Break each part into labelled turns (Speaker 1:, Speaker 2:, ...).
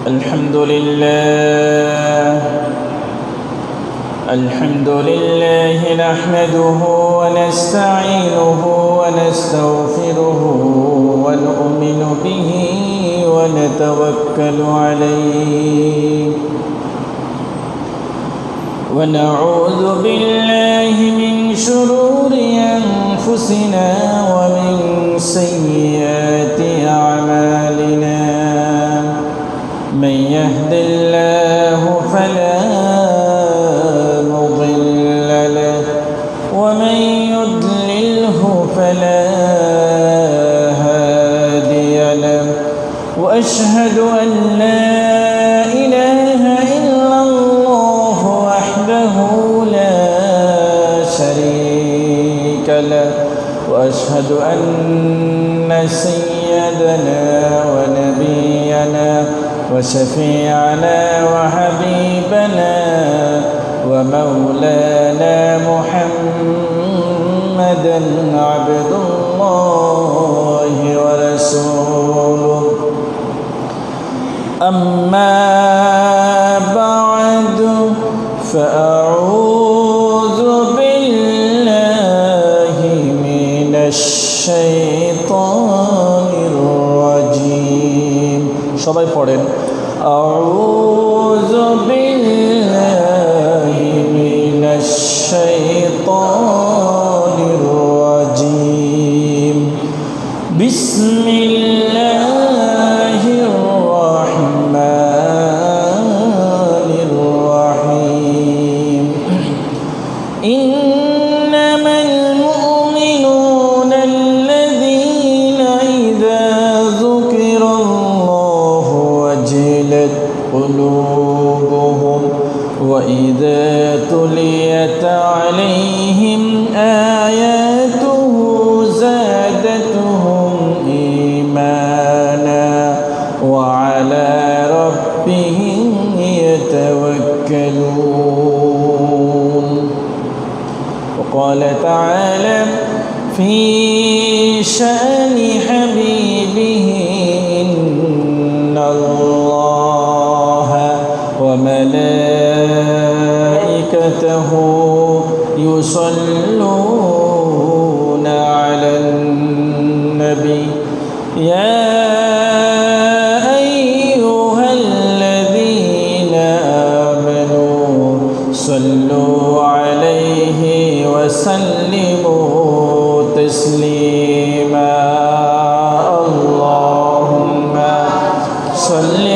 Speaker 1: الحمد لله نحمده ونستعينه ونستغفره ونؤمن به ونتوكل عليه ونعوذ بالله من شرور أنفسنا ومن سيئات أعمالنا من يهد الله فلا مضل له ومن يضلله فلا هادي له وأشهد أن لا إله إلا الله وحده لا شريك له وأشهد أن سيدنا ونبينا وشفيعنا وحبيبنا ومولانا محمدا عبد الله ورسوله أما بعد فأعوذ بالله من الشيطان الرجيم সবাই পড়েন أعوذ بالله من الشيطان الرجيم بسم الله الرحمن الرحيم إنما المؤمنون الذين إذا ذكر الله وجلت قلوبهم وإذا تليت عليهم آياته زادتهم إيمانا وعلى ربهم يتوكلون وقال تعالى في شأن حبيبه إن الله وملائكته يصلون على النبي يا أيها الذين آمنوا صلوا عليه وسلموا تسليما اللهم صل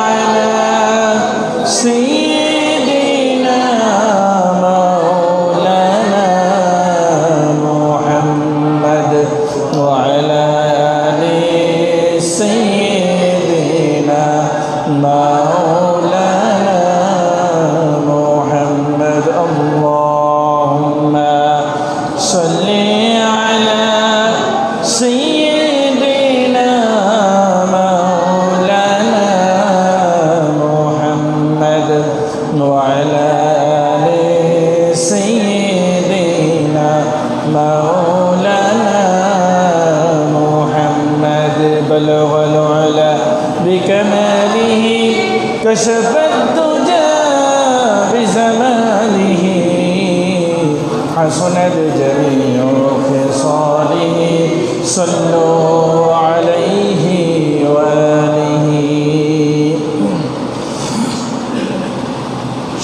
Speaker 1: على سيدنا مولانا محمد وعلى آل سيدنا مولانا محمد اللهم صل على سيدنا مولانا محمد وعلى آل سيدنا مولانا محمد بلغ العلا بكماله كشف الدجى بزماله حسنت جميع خصاله صلوا عليه وآله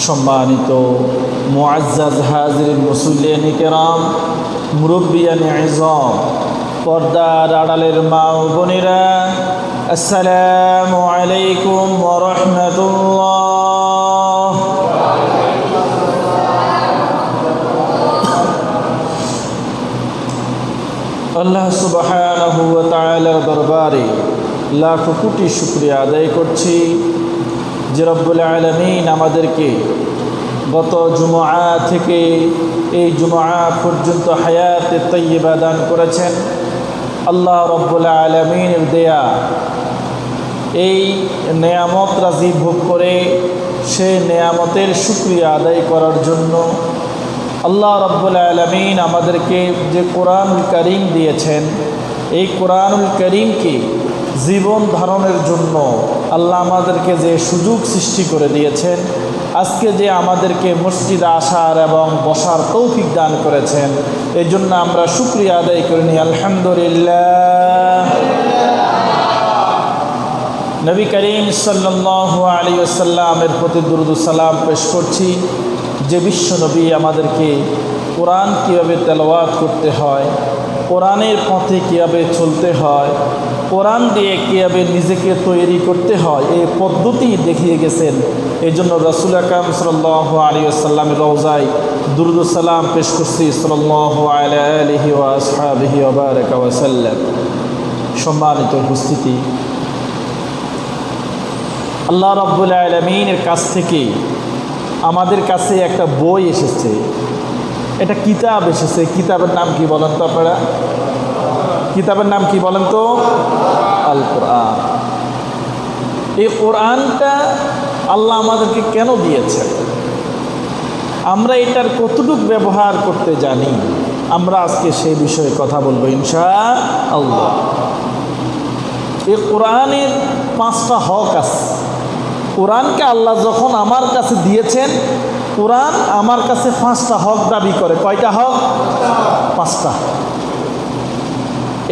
Speaker 1: সম্মানিত মুআজ্জাজ হাজিরিন মুসল্লিয়ানে কেরাম মুরব্বিয়ানে ইযম পর্দার আড়ালের মা ও বোনেরা আসসালামু আলাইকুম ওয়া রাহমাতুল্লাহ। আল্লাহ সুবহানাহু ওয়া তাআলার দরবারে লাখ কোটি শুকরিয়া আদায় করছি যে রব্বুল আলামিন আমাদেরকে গত জুমআ থেকে এই জুমআ পর্যন্ত হায়াতে তাইয়্যিবা দান করেছেন। আল্লাহ রব্বুল আলামিনের দেয়া এই নেয়ামত রাজি ভোগ করে সে নেয়ামতের শুকরিয়া আদায় করার জন্য আল্লাহ রব্বুল আলামিন আমাদেরকে যে কোরআনুল কারীম দিয়েছেন, এই কোরআনুল কারীমকে জীবন ধারণের জন্য আল্লাহ আমাদেরকে যে সুযোগ সৃষ্টি করে দিয়েছেন, আজকে যে আমাদেরকে মসজিদে আসার এবং বসার তৌফিক দান করেছেন, এই জন্য আমরা শুকরিয়া আদায় করে নিই আলহামদুলিল্লাহ। নবী করিম সাল্লাল্লাহু আলাইহি ওয়াসাল্লামের প্রতি দুরূদ ও সালাম পেশ করছি, যে বিশ্ব নবী আমাদেরকে কোরআন কীভাবে তেলাওয়াত করতে হয়, কোরআনের পথে কীভাবে চলতে হয়, কোরআন দিয়ে কীভাবে নিজেকে তৈরি করতে হয়, এই পদ্ধতি দেখিয়ে গেছেন। এই জন্য রাসূল আকরাম সাল্লাল্লাহু আলাইহি ওয়াসাল্লামের রওজায় দুরূদ ও সালাম পেশ করছি সাল্লাল্লাহু আলাইহি ওয়া আসহাবিহি ওয়া বারাকা ওয়া সাল্লাম। সম্মানিত উপস্থিতি, আল্লাহ রাব্বুল আলামিনের কাছ থেকে আমাদের কাছে একটা বই এসেছে, এটা কিতাব এসেছে। কিতাবের নাম কি বলেন তো আপনারা? কিতাবের নাম কি বলেন তো? আল কোরআন। এই কোরআনটা আল্লাহ আমাদেরকে কেন দিয়েছেন, আমরা এটার কতটুকু ব্যবহার করতে জানি, আমরা আজকে সেই বিষয়ে কথা বলবো ইনশাআল্লাহ। এই কোরআনের 5টা হক আছে। কোরআনকে আল্লাহ যখন আমার কাছে দিয়েছেন, কোরআন আমার কাছে 5টা হক দাবি করে। কয়টা হক? 5টা।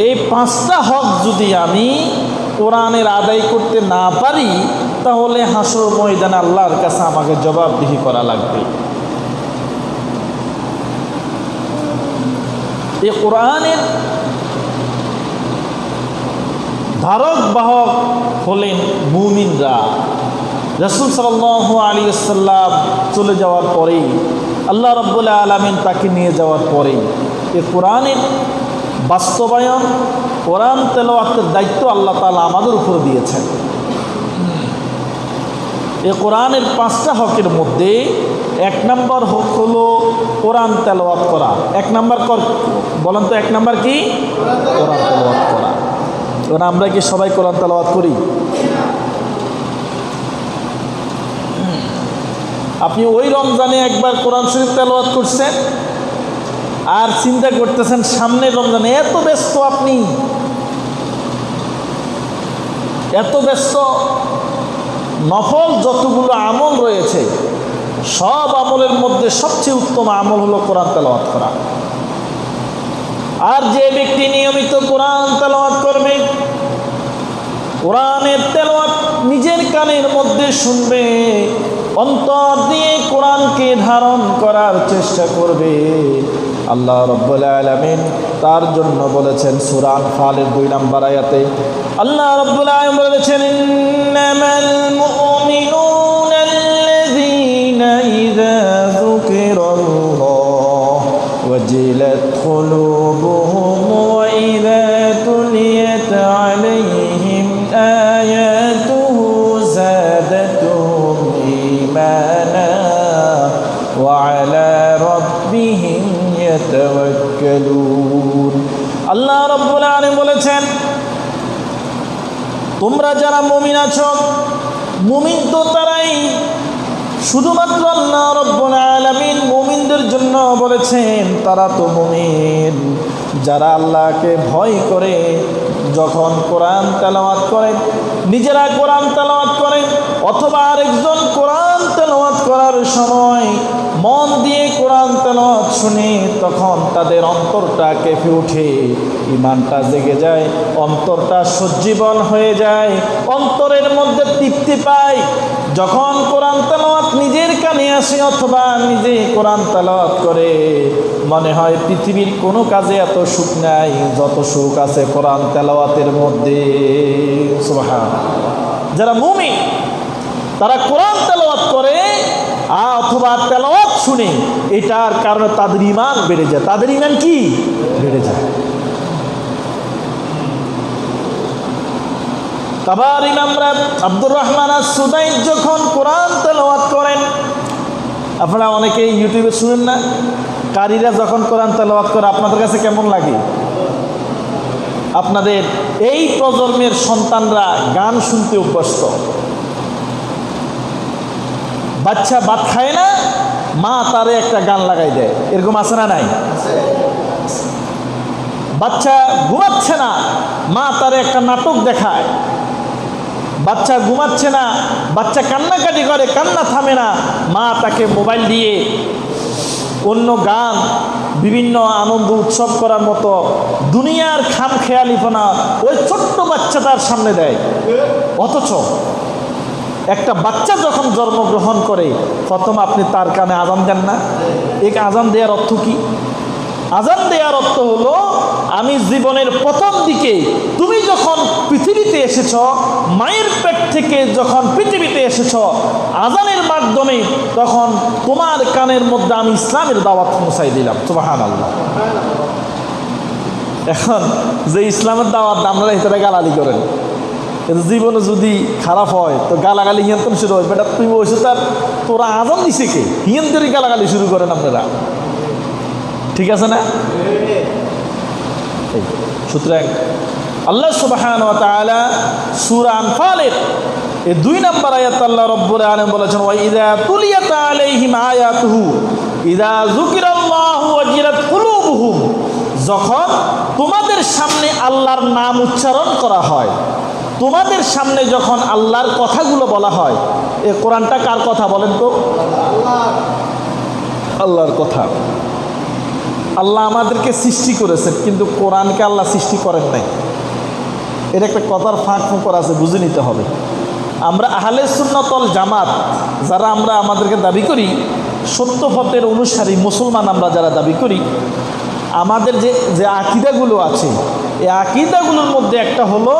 Speaker 1: এই 5টা হক যদি আমি কোরআনের আদায় করতে না পারি, তাহলে হাসর ময়দানে আল্লাহর কাছে আমাকে জবাবদিহি করা লাগবে। এই কোরআনের ধারক বাহক হলেন মুমিনরা। রাসূল সাল্লাল্লাহু আলাইহি ওয়াসাল্লাম চলে যাওয়ার পরেই, আল্লাহ রাব্বুল আলামিন তাকে নিয়ে যাওয়ার পরেই এই কোরআনের বাস্তবায়ন, কোরআন তেলাওয়াতের দায়িত্ব আল্লাহ তাআলা আমাদের উপর দিয়েছেন। এই কোরআনের 5টা হকের মধ্যে 1 নম্বর হক হলো কোরআন তেলাওয়াত করা। 1 নম্বর বলেন তো, 1 নম্বর কি? কোরআন তেলাওয়াত করা। কারণ আমরা কি সবাই কোরআন তেলাওয়াত করি? আপনি ওই রমজানে একবার কোরআন শরীফ তেলাওয়াত করছেন, আর চিন্তা করতেছেন সামনের রমজানে এত ব্যস্ত, আপনি এত ব্যস্ত, নফল যতগুলো আমল রয়েছে সব আমলের মধ্যে সবচেয়ে উত্তম আমল হলো কোরআন তেলাওয়াত করা। আর যে ব্যক্তি নিয়মিত কোরআন তেলাওয়াত করবে, কোরআনের তেলাওয়াত নিজের কানের মধ্যে শুনবে, অন্তর দিয়ে কোরআনকে ধারণ করার চেষ্টা করবে, আল্লাহ রাব্বুল আলামিন তার জন্য বলেছেন সূরা আনফালের 2 নম্বর আয়াতে, আল্লাহ রাব্বুল আলামিন বলেছেন, ইন্নামাল মুমিনুনা আল্লাযীনা ইযা যুকিরাল্লাহু ওয়াজিলাত কুলুবুহুম ওয়া ইযা তুলিয়াত আলাইহিম আয়াতুহু যাদাতুহুম ঈমানা ওয়া আলা রাব্বিহিম ইয়াতাওয়াক্কালুন। আল্লাহ রাব্বুল আলামিন বলেছেন, তোমরা যারা মুমিন আছো, মুমিন তো তারাই, শুধুমাত্র আল্লাহ রাব্বুল আলামিন মুমিনদের জন্য বলেছেন তারা তো মুমিন যারা আল্লাহকে ভয় করে, যখন কোরআন তেলাওয়াত করে, নিজেরা কোরআন তেলাওয়াত করে অথবা আরেকজন কোরআন তেলাওয়াত করার সময় মন দিয়ে কোরআন তেলাওয়াত শুনে, তখন তাদের অন্তরটা কেঁপে ওঠে, ঈমানটা জেগে যায়, অন্তরটা সজ্জীবন হয়ে যায়, অন্তরের মধ্যে তৃপ্তি পায়। যখন কোরআন তেলাওয়াত নিজের কানে আসে অথবা নিজে কোরআন তেলাওয়াত করে, মনে হয় পৃথিবীর কোনো কাজে এত সুখ নাই যত সুখ আছে কোরআন তেলাওয়াতের মধ্যে। সুবহানাল্লাহ। যারা মুমিন তারা কোরআন তেলাওয়াত করে অথবা তেলাওয়াত শুনে, এটার কারণে তাদের ঈমান বেড়ে যায়। তাদের ঈমান কি বেড়ে যায়? কাবার ইমাম আব্দুর রহমান আস-সুদাইস যখন কোরআন তেলাওয়াত করেন, আপনারা অনেকেই ইউটিউবে শুনেন না, কারীরা যখন কোরআন তেলাওয়াত করে আপনাদের কাছে কেমন লাগে? আপনাদের এই প্রজন্মের সন্তানরা গান শুনতে অভ্যস্ত। বাচ্চা ভাত খায় না, মা তারে একটা গান লাগাই দেয়, এরকম আছে না নাই? বাচ্চা ঘুমাচ্ছে না, মা তার একটা নাটক দেখায়। বাচ্চা ঘুমাচ্ছে না, বাচ্চা কান্নাকাটি করে, কান্না থামে না, মা তাকে মোবাইল দিয়ে অন্য গান, বিভিন্ন আনন্দ উৎসব করার মতো দুনিয়ার খামখেয়ালিপনা ওই ছোট্ট বাচ্চাটার সামনে দেয়। অথচ একটা বাচ্চা যখন জন্মগ্রহণ করে প্রথম আপনি তার কানে আজান দেন না? এই আজান দেওয়ার অর্থ কি? আজান দেওয়ার অর্থ হলো আমি জীবনের প্রথম দিকে, তুমি যখন পৃথিবীতে এসেছ, মায়ের পেট থেকে যখন পৃথিবীতে এসেছ, আজানের মাধ্যমে তখন তোমার কানের মধ্যে আমি ইসলামের দাওয়াত পৌঁছাই দিলাম। সুবহানাল্লাহ। এখন যে ইসলামের দাওয়াত আপনারা ভিতরে গালালি করেন, কিন্তু জীবনে যদি খারাপ হয় তো গালাগালি হিয়ন্তন শুরু হয়। বেটা তুই বসে তার তোরা আজান দিছে কে, হিয়ন্তেরই গালাগালি শুরু করেন আপনারা। ঠিক আছে না? সুতরাং আল্লাহ সুবহানাহু ওয়া তাআলা সূরা আনফালের এই 2 নম্বর আয়াত আল্লাহ রাব্বুল আলামিন বলেছেন, ওয়া ইযা তুলিয়াত আলাইহিম আয়াতুহু ইযা যুকিরাল্লাহু ওয়াজিলাত কুলুবুহুম, যখন তোমাদের সামনে আল্লাহর নাম উচ্চারণ করা হয়, তোমাদের সামনে যখন আল্লাহর কথাগুলো বলা হয়। এই কোরআনটা কার কথা বলেন তো? আল্লাহর কথা। আল্লাহ আমাদেরকে সৃষ্টি করেছেন, কিন্তু কোরআনকে আল্লাহ সৃষ্টি করেন নাই। এটা একটা কথার ফাঁক ফোঁকর আছে, বুঝে নিতে হবে। আমরা আহলে সুন্নাত ওয়াল জামাত যারা আমরা আমাদেরকে দাবি করি, সত্য পথের অনুসারী মুসলমান আমরা যারা দাবি করি, আমাদের যে আকীদাগুলো আছে, এই আকীদাগুলোর মধ্যে একটা হলো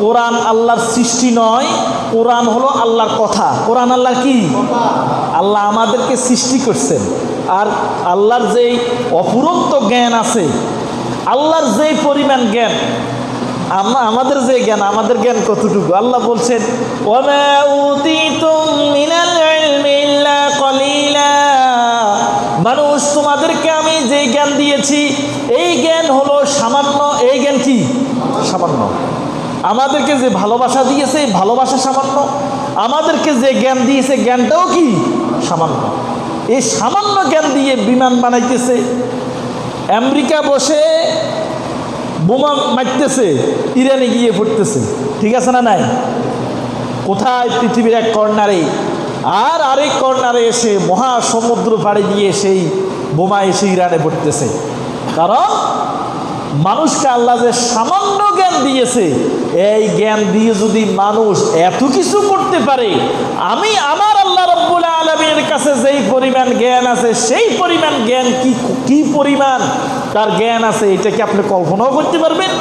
Speaker 1: কোরআন আল্লাহর সৃষ্টি নয়, কোরআন হলো আল্লাহর কথা। কোরআন আল্লাহর কি? আল্লাহ আমাদেরকে সৃষ্টি করছেন। আর আল্লাহর যেই অফুরন্ত জ্ঞান আছে, আল্লাহর যেই পরিমাণ জ্ঞান, আমাদের যে জ্ঞান, আমাদের জ্ঞান কতটুকু? আল্লাহ বলছেন, ওয়ামা উতিতুম মিনাল ইলমি ইল্লা কলিলা, মানুষ তোমাদেরকে আমি যে জ্ঞান দিয়েছি এই জ্ঞান হলো সামান্য। এই জ্ঞান কি? সামান্য। আমাদেরকে যে ভালোবাসা দিয়েছে, ভালোবাসা সামান্য। আমাদেরকে যে জ্ঞান দিয়েছে, জ্ঞানটাও কি? সামান্য। এই সামান্য জ্ঞান দিয়ে বিমান বানাইতেছে, আমেরিকা বসে বোমা মারতেছে, ইরানে গিয়ে পড়তেছে। ঠিক আছে না? নাই? কোথায়? পৃথিবীর এক কর্নারে, আর আরেক কর্নারে এসে মহাসমুদ্র পাড়ে দিয়ে সেই বোমা এসে ইরানে পড়তেছে। কারণ মানুষকে আল্লাহ যে সামান্য জ্ঞান দিয়েছে, এই জ্ঞান দিয়ে যদি মানুষ এত কিছু করতে পারে, আমি আমার আল্লাহ রাব্বুল আলামিনের কাছে যেই পরিমাণ জ্ঞান আছে, সেই পরিমাণ জ্ঞান কি পরিমাণ তার জ্ঞান আছে, এটা কি আপনি কল্পনাও করতে পারবেন?